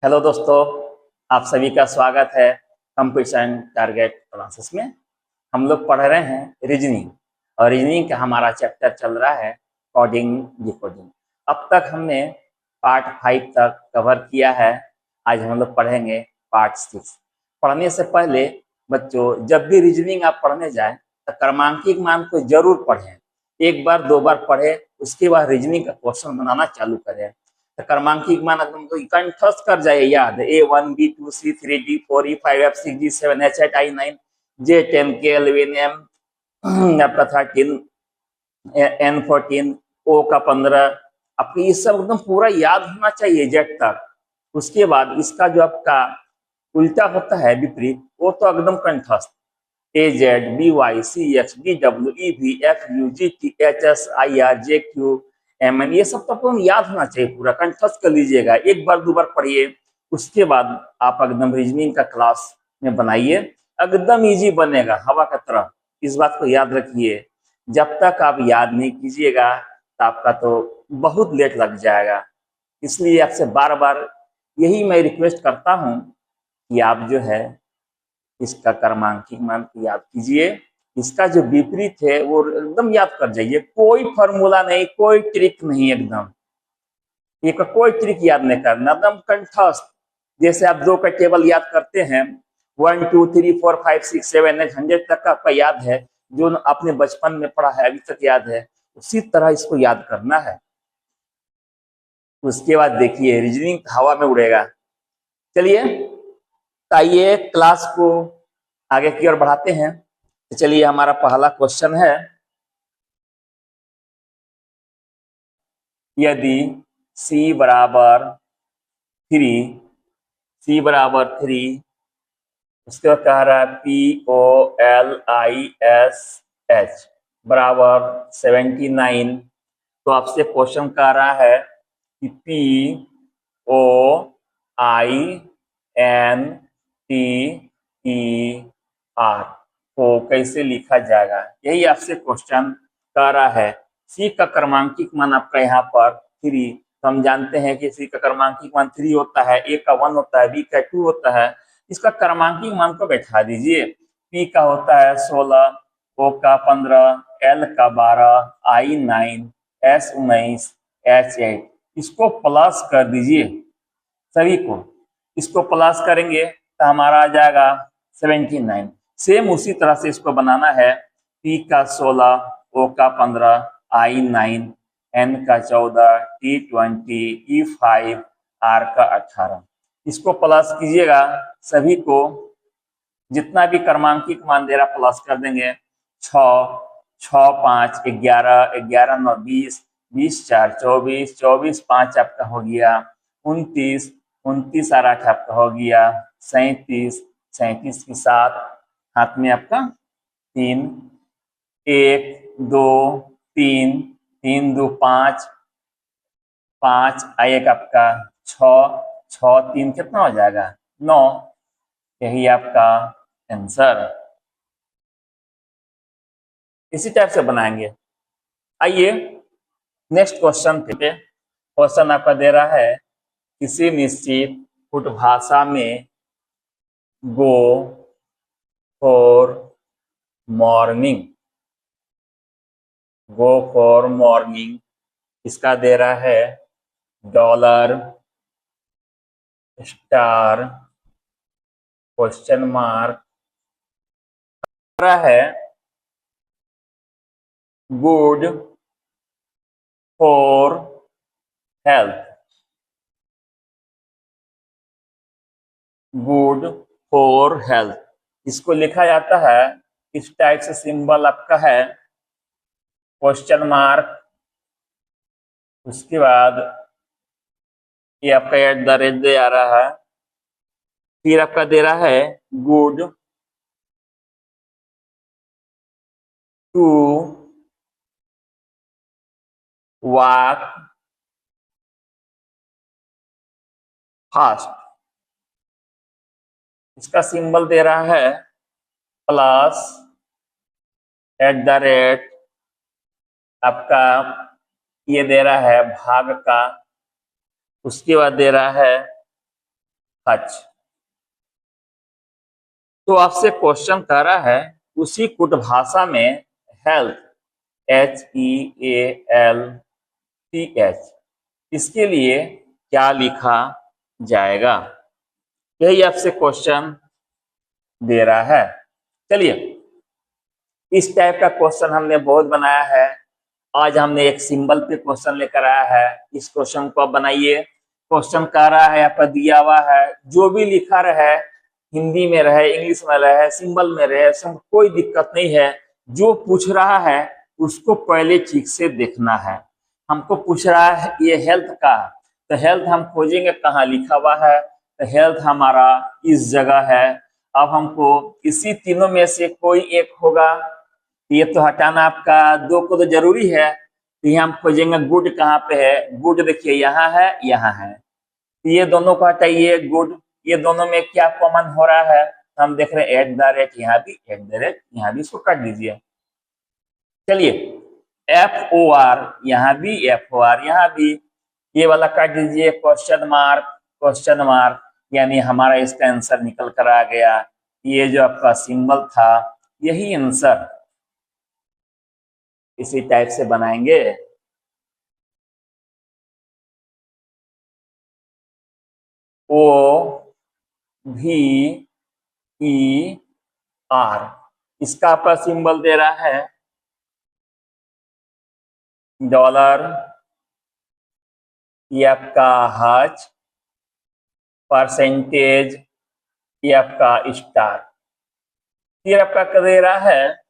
Hello दोस्तों, आप सभी का स्वागत है कंपटीशन टारगेट क्लासेस में। हम लोग पढ़ रहे हैं रीजनिंग और रीजनिंग का हमारा चैप्टर चल रहा है कोडिंग डिकोडिंग। अब तक हमने पार्ट 5 तक कवर किया है। आज हम लोग पढ़ेंगे पार्ट 6। पढ़ने से पहले बच्चों, जब भी रीजनिंग आप पढ़ने जाएं तो क्रमांकित मान को जरूर पढ़ें। एक बार दो बार पढ़े, उसके बाद रीजनिंग का क्वेश्चन बनाना चालू करें। तो क्रमांकित मान एकदम कंठस्थ कर जाए, याद है A1 B2 C3 D4 E5F6G7H8I9 J10 K11 M आपका 13 N14 O का 15। आपको ये सब एकदम पूरा याद होना चाहिए जेड तक। उसके बाद इसका जो आपका उल्टा होता है विपरीत, वो तो एकदम कंठस्थ AZ BY CX DWEV FUGT HSIR JQ MN, ये सब तो आपको याद होना चाहिए, पूरा कंठस्थ कर लीजिएगा। एक बार दो बार पढ़िए, उसके बाद आप एकदम रीजनिंग का क्लास में बनाइए, एकदम इजी बनेगा हवा का तरह। इस बात को याद रखिए। जब तक आप याद नहीं कीजिएगा तो आपका तो बहुत लेट लग जाएगा। इसलिए आपसे बार बार यही मैं रिक्वेस्ट करता हूँ कि आप जो है इसका क्रमांकित मान को याद कीजिए, इसका जो विपरीत है वो एकदम याद कर जाइए। कोई फॉर्मूला नहीं, कोई ट्रिक नहीं, एकदम ये कोई ट्रिक याद नहीं करना, एकदम कंठस्थ। जैसे आप 2 का टेबल याद करते हैं, 1 2 3 4 5 6 7 8 100 तक का आपका याद है, जो आपने बचपन में पढ़ा है अभी तक याद है, उसी तरह इसको याद करना है। उसके बाद देखिए रीजनिंग हवा में उड़ेगा। चलिए आइए क्लास को आगे की ओर बढ़ाते हैं। तो चलिए हमारा पहला क्वेश्चन है, यदि C बराबर 3 उसके बाद कह रहा है POLISH बराबर 79, तो आपसे क्वेश्चन कह रहा है कि POINTER को कैसे लिखा जाएगा, यही आपसे क्वेश्चन कह रहा है। सी का क्रमांकित मान आपका यहाँ पर 3, तो हम जानते हैं कि सी का क्रमांकित मान 3 होता है, ए का 1 होता है, बी का 2 होता है। इसका क्रमांकित मान को बैठा दीजिए। पी का होता है 16, ओ का 15, एल का 12, आई 9, एस 19, एच 8। इसको प्लस कर दीजिए सभी को। इसको प्लस करेंगे तो हमारा आ जाएगा 79। सेम उसी तरह से इसको बनाना है। पी का 16, ओ का 15, आई 9, एन का 14, टी 20, ई 5, आर का 18। इसको प्लस कीजिएगा सभी को, जितना भी क्रमांकित मान दे रहा प्लस कर देंगे। 6 6 5 11 11 9 20 20 4 24 24 5 आपका हो गया 29 29 और 8 आपका हो गया 37 37 की 7 हाथ में आपका 3 1 2 3 3 2 5 5 एक आपका 6 6 3 कितना हो जाएगा 9। यही आपका आंसर। इसी टाइप से बनाएंगे। आइए नेक्स्ट क्वेश्चन पे। क्वेश्चन आपका दे रहा है, किसी निश्चित भाषा में go for morning, go for morning इसका दे रहा है डॉलर स्टार क्वेश्चन मार्क रहा है good for health, good for health. इसको लिखा जाता है इस टाइप से, सिंबल आपका है क्वेश्चन मार्क, उसके बाद ये आपका एट द रेट दे आ रहा है, फिर आपका दे रहा है गुड टू वॉक फास्ट, इसका सिंबल दे रहा है प्लस एट द रेट आपका ये दे रहा है भाग का, उसके बाद दे रहा है हच। तो आपसे क्वेश्चन कर रहा है उसी कुट भाषा में हेल्थ, HEALTH, इसके लिए क्या लिखा जाएगा, यही आपसे क्वेश्चन दे रहा है। चलिए, इस टाइप का क्वेश्चन हमने बहुत बनाया है। आज हमने एक सिंबल पे क्वेश्चन लेकर आया है। इस क्वेश्चन को आप बनाइए। क्वेश्चन कह रहा है, आपका दिया हुआ है, जो भी लिखा रहे, हिंदी में रहे, इंग्लिश में रहे, सिंबल में रहे, सब कोई दिक्कत नहीं है। जो पूछ रहा है उसको पहले ठीक से देखना है। हमको पूछ रहा है ये हेल्थ का, तो हेल्थ हम खोजेंगे कहाँ लिखा हुआ है, तो हेल्थ हमारा इस जगह है। अब हमको इसी तीनों में से कोई एक होगा, ये तो हटाना आपका दो को तो जरूरी है। तो ये हम खोजेंगे गुड कहाँ पे है, गुड देखिए यहाँ है, यहाँ है। तो ये दोनों को हटाइए, गुड, ये दोनों में क्या कॉमन हो रहा है, हम देख रहे हैं @ यहाँ भी, @ यहाँ भी, इसको काट दीजिए। चलिए, FOR यहाँ भी, FOR यहाँ भी, ये वाला काट दीजिए। क्वेश्चन मार्क, यानी हमारा इसका आंसर निकल कर आ गया। ये जो आपका सिंबल था यही आंसर। इसी टाइप से बनाएंगे। OVER, इसका आपका सिंबल दे रहा है डॉलर, ये आपका हज, परसेंटेज, ये आपका स्टार, फिर आपका दे रहा है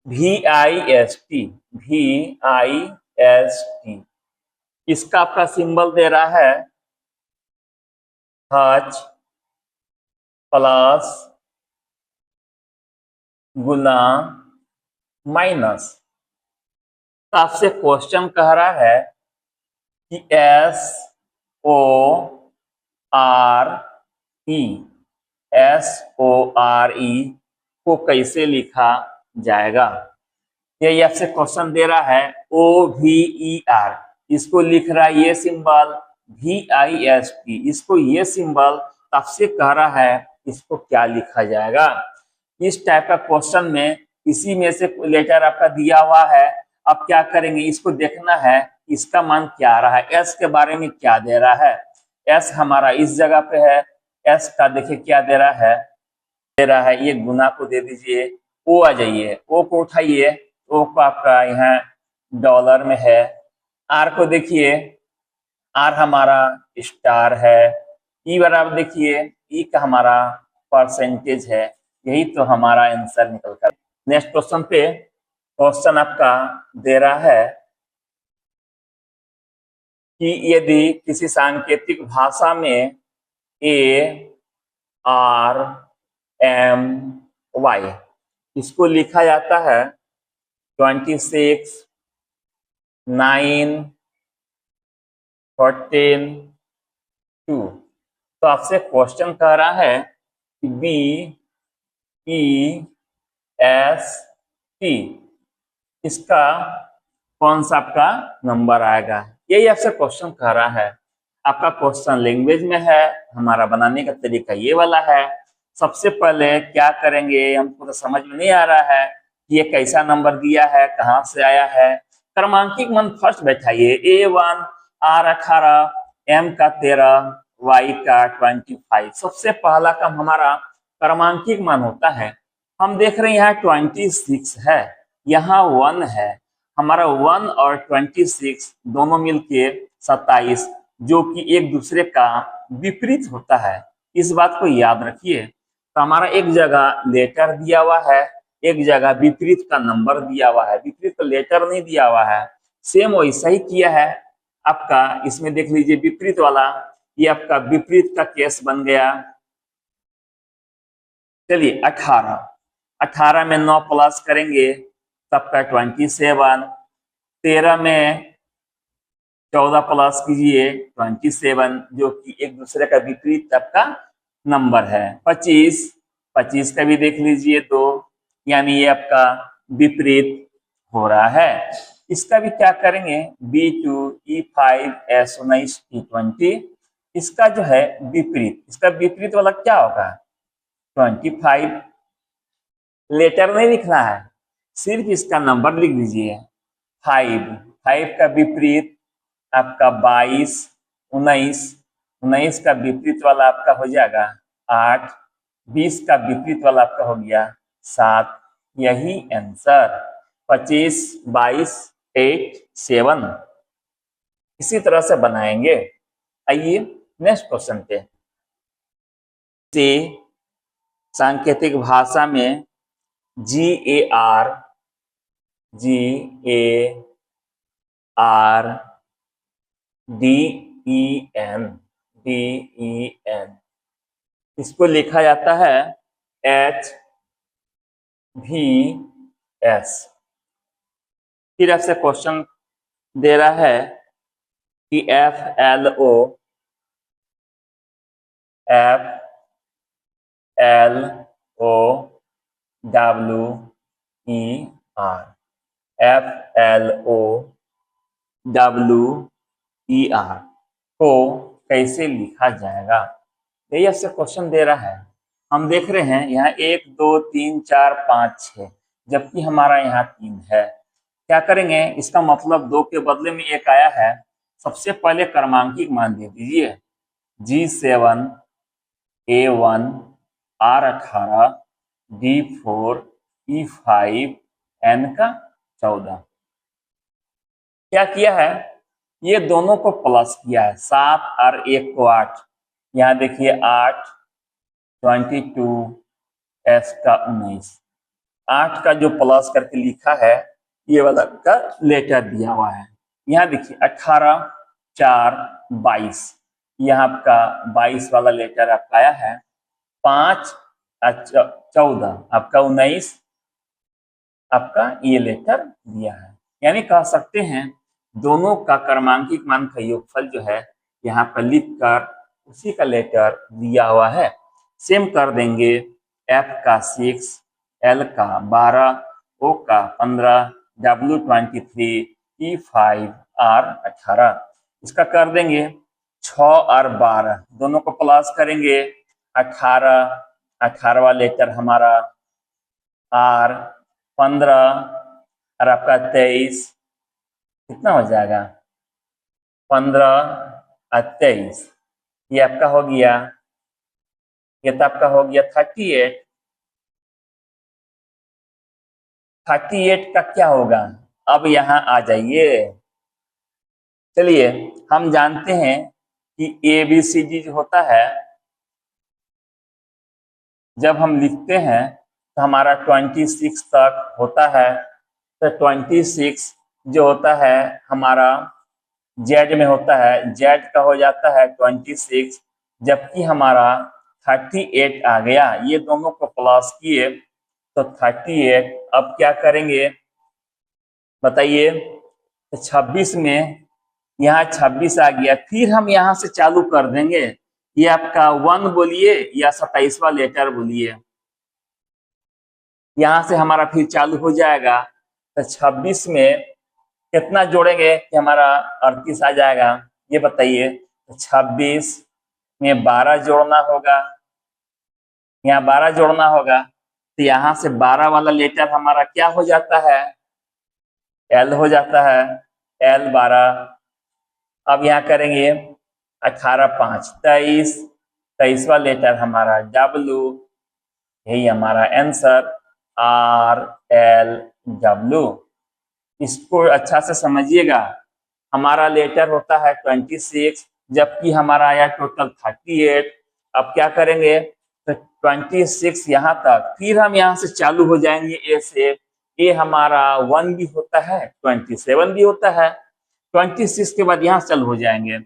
VIST, इसका आपका सिंबल दे रहा है हज प्लस गुना माइनस। तो आपसे क्वेश्चन कह रहा है कि SORE को कैसे लिखा जाएगा। यही आपसे क्वेश्चन दे रहा है। OVER, इसको लिख रहा है ये सिंबल, VIST, इसको ये सिंबल। आपसे कह रहा है इसको क्या लिखा जाएगा। इस टाइप का क्वेश्चन में इसी में से लेटर आपका दिया हुआ है। अब क्या करेंगे, इसको देखना है इसका मान क्या आ रहा है, S के बारे में क्या दे रहा है। S हमारा इस जगह पे है, S का देखिए क्या दे रहा है, ये गुना को दे दीजिए। O आ जाइए, O को उठाइए, O को आपका यहाँ डॉलर में है। R को देखिए, R हमारा स्टार है। E बराबर देखिए, E का हमारा परसेंटेज है। यही तो हमारा आंसर निकल कर। नेक्स्ट क्वेश्चन पे क्वेश्चन आपका दे रहा है कि यदि किसी सांकेतिक भाषा में ARMY, इसको लिखा जाता है 26, 9, 14, 2। तो आपसे क्वेश्चन कह रहा है कि BEST, इसका कौन सा आपका नंबर आएगा, यही आपसे क्वेश्चन कह रहा है। आपका क्वेश्चन लैंग्वेज में है, हमारा बनाने का तरीका ये वाला है। सबसे पहले क्या करेंगे, हमको तो समझ में नहीं आ रहा है कि ये कैसा नंबर दिया है, कहाँ से आया है। क्रमांकिक मान फर्स्ट बैठाइए। A1, R 18, M का 13, Y का 25। सबसे पहला काम हमारा क्रमांकिक मान होता है। हम देख रहे हैं यहाँ 26 है, यहाँ 1 है। हमारा 1 और 26 दोनों मिलके 27, जो कि एक दूसरे का विपरीत होता है। इस बात को याद रखिए। तो हमारा एक जगह लेटर दिया हुआ है, एक जगह विपरीत का नंबर दिया हुआ है। विपरीत का लेटर नहीं दिया हुआ है, सेम वैसा ही किया है आपका। इसमें देख लीजिए विपरीत वाला, ये आपका विपरीत का केस बन गया। चलिए 18 में 9 प्लस करेंगे तब का 27, 13 में 14 प्लस कीजिए 27, जो कि एक दूसरे का विपरीत तब का नंबर है। 25 का भी देख लीजिए 2, यानी ये आपका विपरीत हो रहा है। इसका भी क्या करेंगे, B2, E5, S19, T20, इसका जो है विपरीत, इसका विपरीत वाला क्या होगा? 25। लेटर नहीं लिखना है, सिर्फ इसका नंबर लिख दीजिए 5। 5 का विपरीत आपका 22, 19। 19 का विपरीत वाला आपका हो जाएगा 8। 20 का विपरीत वाला आपका हो गया 7। यही आंसर 25, 22, 8, 7 इसी तरह से बनाएंगे। आइए नेक्स्ट क्वेश्चन पे। से सांकेतिक भाषा में GAR, DEN इसको लिखा जाता है HVS। फिर ऐसे क्वेश्चन दे रहा है कि FLO को कैसे लिखा जाएगा? यही आपसे क्वेश्चन दे रहा है। हम देख रहे हैं यहाँ 1, 2, 3, 4, 5, 6, जबकि हमारा यहाँ 3 है। क्या करेंगे? इसका मतलब 2 के बदले में 1 आया है। सबसे पहले क्रमांकिक मान दे दीजिए G7, A1, R18, D4, E5, N का 14। क्या किया है? ये दोनों को प्लस किया है, 7 और 1 को 8। यहाँ देखिए 8, 22, S का 19। 8 का जो प्लस करके लिखा है ये वाला का लेटर दिया हुआ है। यहाँ देखिए 18, 4, 22। यहाँ आपका 22 वाला लेटर आपका आया है। 5, 14 आपका 19 आपका ये लेटर दिया है। यानी कह सकते हैं दोनों का क्रमांकिक मान का योगफल जो है यहाँ पर लिख कर उसी का लेटर दिया हुआ है। सेम कर देंगे। F का 6, L का 12, O का 15, W 23, E5, R 18। इसका कर देंगे 6 और 12 दोनों को प्लस करेंगे 18। 18वां लेटर हमारा R 15 और आपका 23 कितना हो जाएगा? 15 और 23 ये आपका हो गया, ये तो आपका हो गया 38। 38 का क्या होगा? अब यहाँ आ जाइए। चलिए हम जानते हैं कि ABCD जो होता है जब हम लिखते हैं तो हमारा 26 तक होता है। तो 26 जो होता है हमारा Z में होता है, Z का हो जाता है 26, जबकि हमारा 38 आ गया। ये दोनों को प्लस किए तो 38। अब क्या करेंगे बताइए? तो 26 में यहाँ 26 आ गया। फिर हम यहाँ से चालू कर देंगे। ये आपका 1 बोलिए या 27वां लेटर बोलिए, यहाँ से हमारा फिर चालू हो जाएगा। तो 26 में कितना जोड़ेंगे कि हमारा 38 आ जाएगा? ये बताइए। तो 26 में 12 जोड़ना होगा, यहाँ 12 जोड़ना होगा। तो यहाँ से 12 वाला लेटर हमारा क्या हो जाता है? L हो जाता है, L 12। अब यहाँ करेंगे 18, 5, 23। 23वां लेटर हमारा W, यही हमारा आंसर RLW। इसको अच्छा से समझिएगा। हमारा लेटर होता है 26, जबकि हमारा आया टोटल 38। अब क्या करेंगे? तो 26 यहाँ तक, फिर हम यहाँ से चालू हो जाएंगे A से। A हमारा 1 भी होता है, 27 भी होता है। 26 के बाद यहाँ से चालू हो जाएंगे।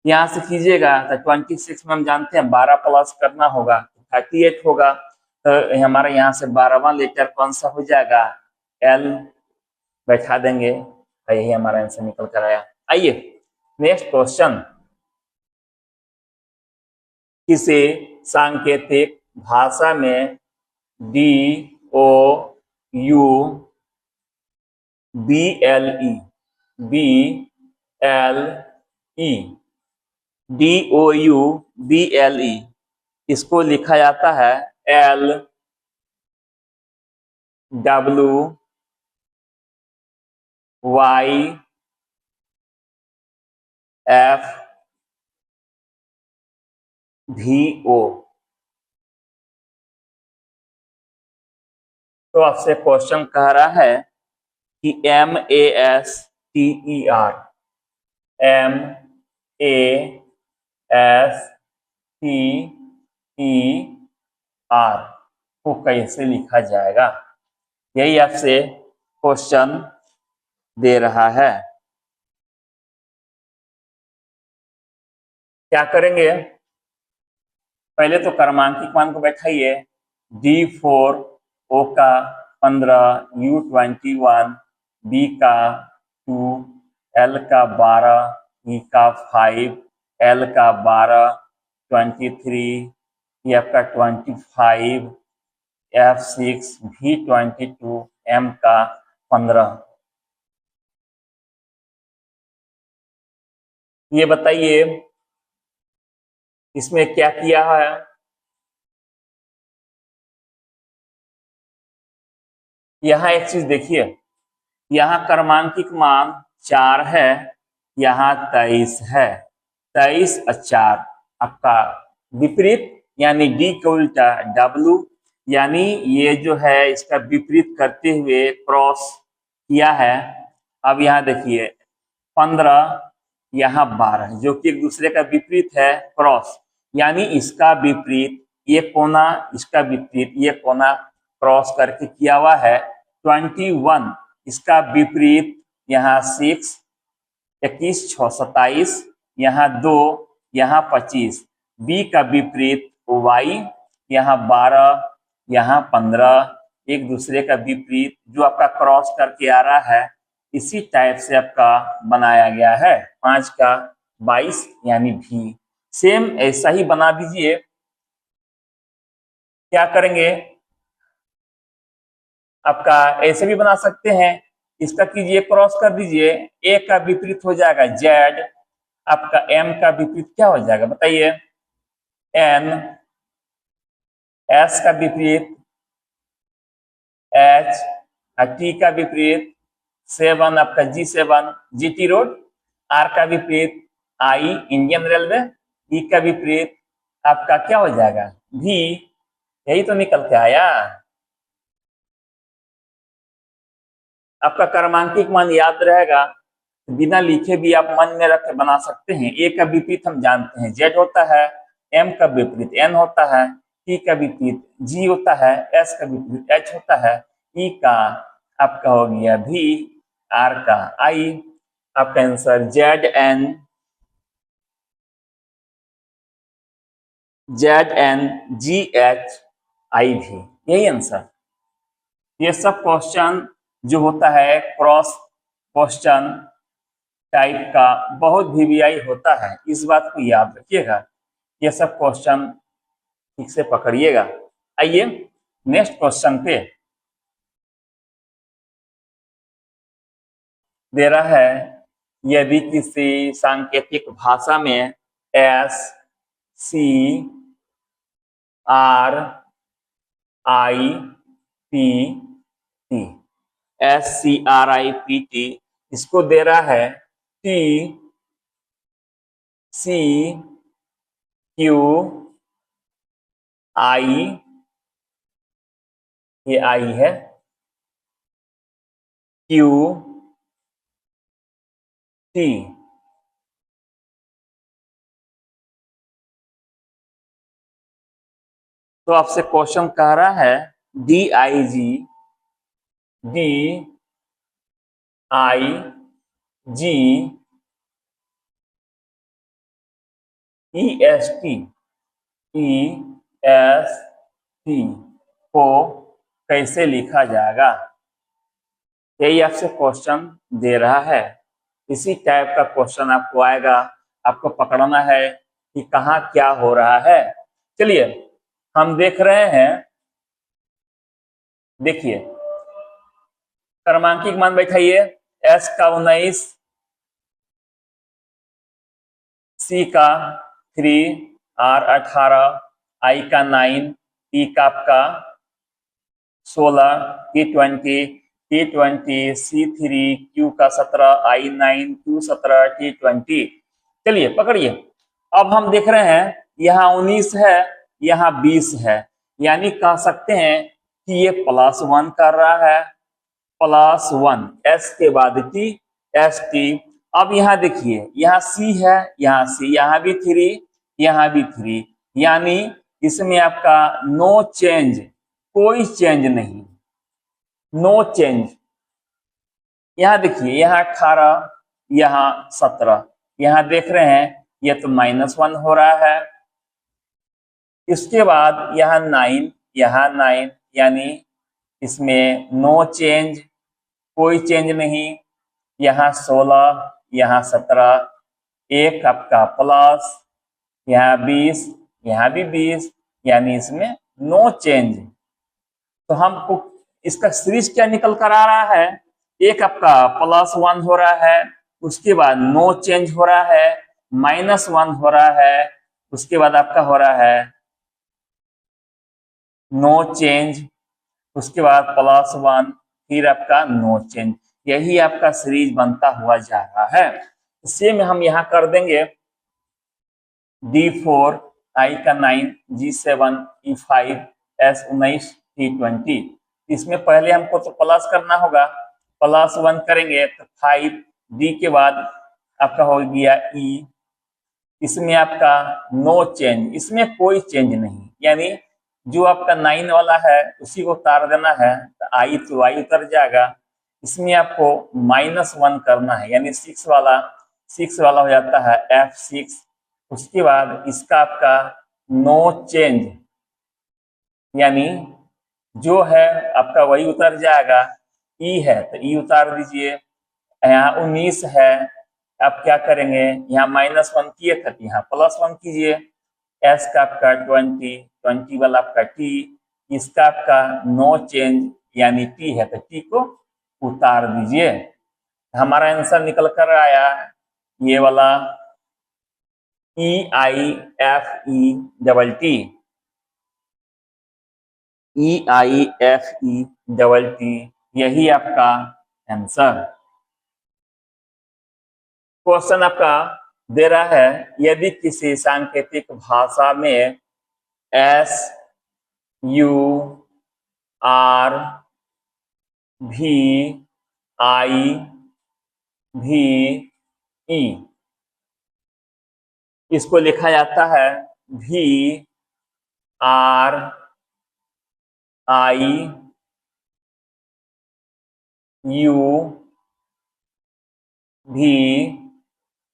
यहाँ से कीजिएगा तो 26 में हम जानते हैं 12 प्लस करना होगा, 38 होगा। तो हमारा यहाँ से 12वां लेटर कौन सा हो जाएगा? L बैठा देंगे। यही हमारा आंसर निकल कर आया। आइए नेक्स्ट क्वेश्चन। किसी सांकेतिक भाषा में DOUBLE DOUBLE, इसको लिखा जाता है LWYFVO। तो आपसे क्वेश्चन कह रहा है कि MASTER को कैसे लिखा जाएगा, यही आपसे क्वेश्चन दे रहा है। क्या करेंगे, पहले तो क्रमांकित मान को बैठाइए। D4 O का 15, U21, B का 2, L का 12, E का 5, L का 12, 23, F का 25, F6, V22, M का 15। ये बताइए इसमें क्या किया है। यहाँ एक चीज देखिए, यहाँ क्रमांकित मान 4 है, यहाँ 23 है। 23 और 4 आपका विपरीत यानी D का उल्टा W, यानी ये जो है इसका विपरीत करते हुए क्रॉस किया है। अब यहाँ देखिए 15, यहाँ 12 जो कि एक दूसरे का विपरीत है, क्रॉस, यानी इसका विपरीत ये कोना, इसका विपरीत ये कोना क्रॉस करके किया हुआ है। 21 इसका विपरीत यहाँ 6, 21 6 27, यहाँ 2, यहाँ 25, B का विपरीत Y, यहाँ 12, यहाँ 15, एक दूसरे का विपरीत जो आपका क्रॉस करके आ रहा है, इसी टाइप से आपका बनाया गया है। 5 का 22 यानी भी सेम ऐसा ही बना दीजिए। क्या करेंगे, आपका ऐसे भी बना सकते हैं, इसका कीजिए क्रॉस कर दीजिए, ए का विपरीत हो जाएगा जेड, आपका एम का विपरीत क्या हो जाएगा बताइए, एन, एस का विपरीत एच, टी का विपरीत 7 आपका G7 GT रोड, आर का विपरीत आई इंडियन रेलवे, ई का विपरीत आपका क्या हो जाएगा भी। यही तो निकल के आया। आपका क्रमांकित मान याद रहेगा, बिना लिखे भी आप मन में रख के बना सकते हैं। ए का विपरीत हम जानते हैं जेड होता है, एम का विपरीत एन होता है, टी का विपरीत जी होता है, एस का विपरीत एच होता है, ई का आपका हो गया भी, आर का आई। आपका आंसर ZNGHIV, यही आंसर। ये सब क्वेश्चन जो होता है क्रॉस क्वेश्चन टाइप का बहुत VVI होता है, इस बात को याद रखिएगा। ये सब क्वेश्चन ठीक से पकड़िएगा। आइए नेक्स्ट क्वेश्चन पे दे रहा है, यदि किसी सांकेतिक भाषा में SCRIPT इसको दे रहा है TCQI, ये आई है, QT, तो आपसे क्वेश्चन कह रहा है DIG, DIG, EST को कैसे लिखा जाएगा, यही आपसे क्वेश्चन दे रहा है। इसी टाइप का क्वेश्चन आपको आएगा, आपको पकड़ना है कि कहाँ क्या हो रहा है। चलिए हम देख रहे हैं, देखिए क्रमांकित मान बैठाइए, S का 19, सी का 3, R 18, I का 9, T का आपका 16, T20, C3, Q का 17, I 9, Q 17, T20। चलिए पकड़िए, अब हम देख रहे हैं यहाँ 19 है, यहाँ 20 है, यानी कह सकते हैं कि ये +1 कर रहा है, +1, S के बाद T, ST। अब यहाँ देखिए, यहाँ C है, यहाँ C, यहाँ भी 3, यहाँ भी 3, यानी इसमें आपका नो चेंज, कोई चेंज नहीं, नो चेंज। यहाँ देखिए, यहाँ 18, यहाँ 17, यहाँ देख रहे हैं ये तो -1 हो रहा है। इसके बाद यहाँ 9, यहाँ 9, यानी इसमें नो चेंज, कोई चेंज नहीं। यहाँ 16, यहाँ 17, एक आपका प्लस, यहाँ 20, यहाँ भी 20, यानी इसमें नो चेंज। तो हमको इसका सीरीज क्या निकल कर आ रहा है, एक आपका +1 हो रहा है, उसके बाद नो चेंज हो रहा है, -1 हो रहा है, उसके बाद आपका हो रहा है नो चेंज, उसके बाद +1, फिर आपका नो चेंज। यही आपका सीरीज बनता हुआ जा रहा है। सेम हम यहाँ कर देंगे, D4, I का 9, G7, E5, S19, T20। इसमें पहले हमको तो प्लस करना होगा, +1 करेंगे तो 5, D के बाद आपका हो गया E, इसमें आपका नो चेंज, इसमें कोई चेंज नहीं, यानी जो आपका 9 वाला है उसी को उतार देना है, तो I तो I उतर जाएगा। इसमें आपको -1 करना है, यानी 6 वाला हो जाता है F6। उसके बाद इसका आपका नो चेंज, यानी जो है आपका वही उतर जाएगा। E है तो E उतार दीजिए। यहाँ 19 है, आप क्या करेंगे, यहाँ -1 किए थे, यहाँ +1 कीजिए। S का आपका 20 वाला आपका T, इसका आपका नो चेंज, यानी T है तो T को उतार दीजिए। हमारा आंसर निकल कर आया ये वाला EIFETT, EIFETT, यही आपका आंसर। क्वेश्चन आपका दे रहा है, यदि किसी सांकेतिक भाषा में S, U, R, V, I, V, E, इसको लिखा जाता है V, R, I, U, V,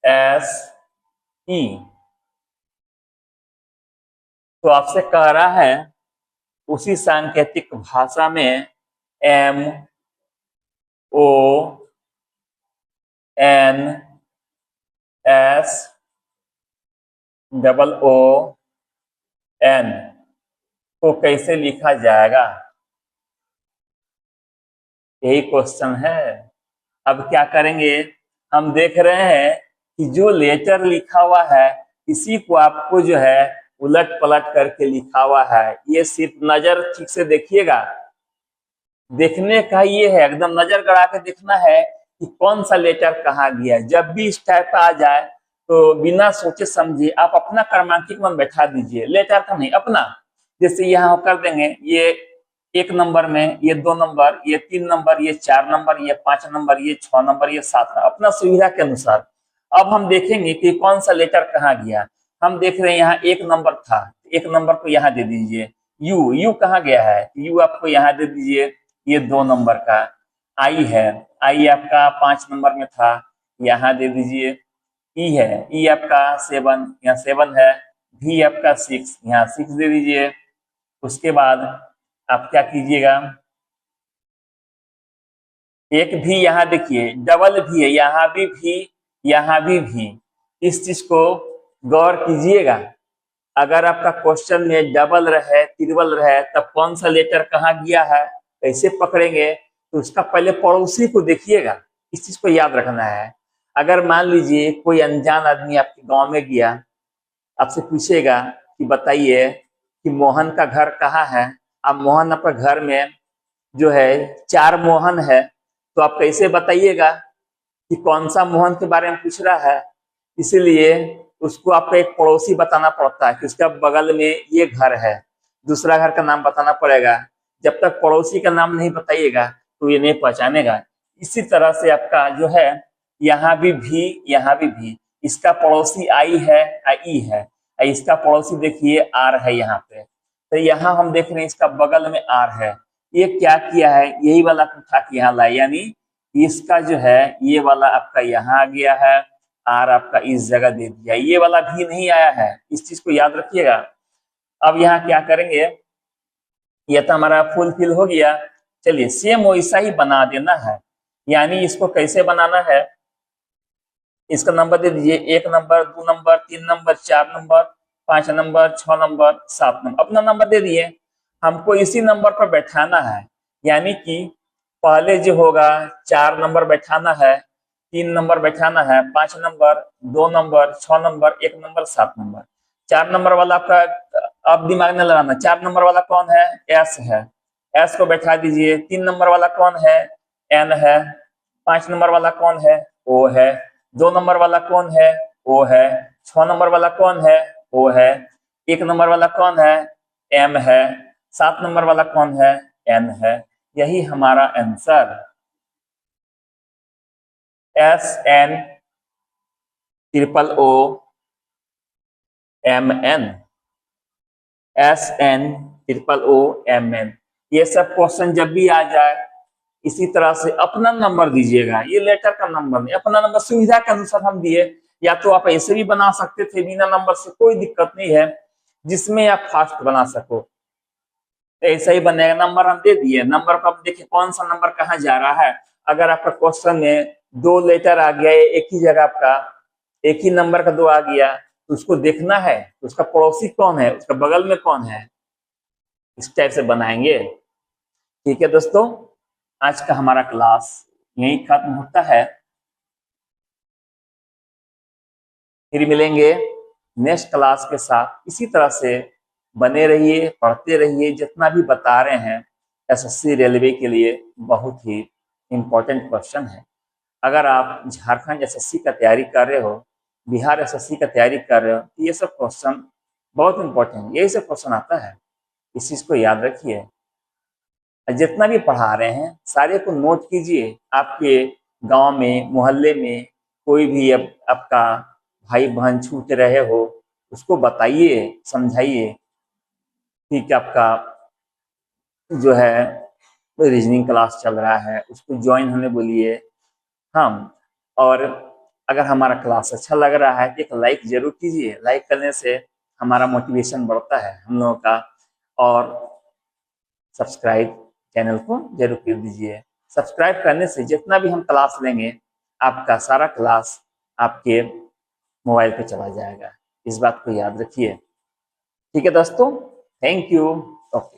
S, E। तो आपसे कह रहा है उसी सांकेतिक भाषा में M, O, N, S, O, N को कैसे लिखा जाएगा, यही क्वेश्चन है। अब क्या करेंगे, हम देख रहे हैं कि जो लेटर लिखा हुआ है इसी को आपको जो है उलट पलट करके लिखा हुआ है। ये सिर्फ नजर ठीक से देखिएगा, देखने का ये है, एकदम नजर गड़ा के देखना है कि कौन सा लेटर कहाँ गया। जब भी इस टाइप का आ जाए तो बिना सोचे समझे आप अपना क्रमांकित मान बैठा दीजिए, लेटर का नहीं, अपना। जैसे यहाँ कर देंगे, ये 1 नंबर में, ये 2 नंबर, ये 3 नंबर, ये 4 नंबर, ये 5 नंबर, ये 6 नंबर, ये 7 नंबर, अपना सुविधा के अनुसार। अब हम देखेंगे कि कौन सा लेटर कहाँ गया। हम देख रहे हैं यहाँ 1 नंबर था, 1 नंबर को यहाँ दे दीजिए। यू कहाँ गया है, यू आपको यहाँ दे दीजिए, ये 2 नंबर का। आई है, आई आपका 5 नंबर में था, यहाँ दे दीजिए। ई है, ई आपका 7, यहाँ 7 है। भी आपका 6, यहाँ 6 दे दीजिए। उसके बाद आप क्या कीजिएगा, एक भी यहाँ देखिए डबल भी है, यहाँ भी, यहाँ भी। इस चीज को गौर कीजिएगा। अगर आपका क्वेश्चन में डबल रहे, ट्रिपल रहे, तब कौन सा लेटर कहाँ गया है कैसे पकड़ेंगे, तो उसका पहले पड़ोसी को देखिएगा, इस चीज को याद रखना है। अगर मान लीजिए कोई अनजान आदमी आपके गांव में गया, आपसे पूछेगा कि बताइए कि मोहन का घर कहाँ है। अब मोहन आपका घर में जो है 4 मोहन है, तो आप कैसे बताइएगा कि कौन सा मोहन के बारे में पूछ रहा है। इसीलिए उसको आपको एक पड़ोसी बताना पड़ता है कि उसका बगल में ये घर है, दूसरा घर का नाम बताना पड़ेगा। जब तक पड़ोसी का नाम नहीं बताइएगा तो ये नहीं पहचानेगा। इसी तरह से आपका जो है यहाँ भी, यहाँ भी इसका पड़ोसी आई है, आई है, इसका पड़ोसी देखिए आर है यहाँ पे। तो यहाँ हम देख रहे हैं इसका बगल में आर है। ये क्या किया है, यही वाला उठा के यहाँ लाए, यानी इसका जो है ये वाला आपका यहाँ आ गया है, आर आपका इस जगह दे दिया, ये वाला भी नहीं आया है। इस चीज को याद रखिएगा। अब यहाँ क्या करेंगे, ये तो हमारा फुलफिल हो गया। चलिए सेम वैसा ही बना देना है। यानी इसको कैसे बनाना है, इसका नंबर दे दीजिए, 1 number, 2 number, 3 number, 4 number, 5 number, 6 number, 7 number, अपना नंबर दे दिए। हमको इसी नंबर पर बैठाना है। यानी कि पहले जो होगा 4 नंबर बैठाना है, 3 नंबर बैठाना है, 5 number, 2 number, 6 number, 1 number, 7 number. 4 number वाला आपका अब दिमाग में लगाना, 4 नंबर वाला कौन है, एस है, एस को बैठा दीजिए। 3 नंबर वाला कौन है, एन है। 5 नंबर वाला कौन है, ओ है। 2 नंबर वाला कौन है, ओ है। 6 नंबर वाला कौन है, ओ है। 1 नंबर वाला कौन है, एम है। 7 नंबर वाला कौन है, एन है। यही हमारा answer, S N triple O M N, S N triple O M N. ये सब क्वेश्चन जब भी आ जाए इसी तरह से अपना नंबर दीजिएगा, ये लेटर का नंबर नहीं, अपना नंबर सुविधा के अनुसार हम दिए। या तो आप ऐसे भी बना सकते थे बिना नंबर से, कोई दिक्कत नहीं है, जिसमें आप फास्ट बना सको तो ऐसा ही बनेगा। नंबर हम दे दिए, नंबर को आप देखिए कौन सा नंबर कहाँ जा रहा है। अगर आपका क्वेश्चन में 2 लेटर आ गया, एक ही जगह आपका एक ही नंबर का 2 आ गया, तो उसको देखना है उसका पड़ोसी कौन है, उसका बगल में कौन है, इस टाइप से बनाएंगे। ठीक है दोस्तों, आज का हमारा क्लास यही खत्म होता है। फिर मिलेंगे नेक्स्ट क्लास के साथ। इसी तरह से बने रहिए, पढ़ते रहिए। जितना भी बता रहे हैं एसएससी रेलवे के लिए बहुत ही इम्पोर्टेंट क्वेश्चन है। अगर आप झारखंड एसएससी का तैयारी कर रहे हो, बिहार एसएससी का तैयारी कर रहे हो, तो ये सब क्वेश्चन बहुत इंपॉर्टेंट, यही सब क्वेश्चन आता है, इस चीज को याद रखिए। जितना भी पढ़ा रहे हैं सारे को नोट कीजिए। आपके गांव में, मोहल्ले में कोई भी आपका भाई बहन छूट रहे हो, उसको बताइए, समझाइए। ठीक है, आपका जो है रीजनिंग क्लास चल रहा है, उसको ज्वाइन होने बोलिए। हम और अगर हमारा क्लास अच्छा लग रहा है तो एक लाइक जरूर कीजिए। लाइक करने से हमारा मोटिवेशन बढ़ता है हम लोगों का। और सब्सक्राइब चैनल को जरूर कर दीजिए। सब्सक्राइब करने से जितना भी हम क्लास लेंगे, आपका सारा क्लास आपके मोबाइल पे चला जाएगा। इस बात को याद रखिए। ठीक है दोस्तों, थैंक यू। ओके।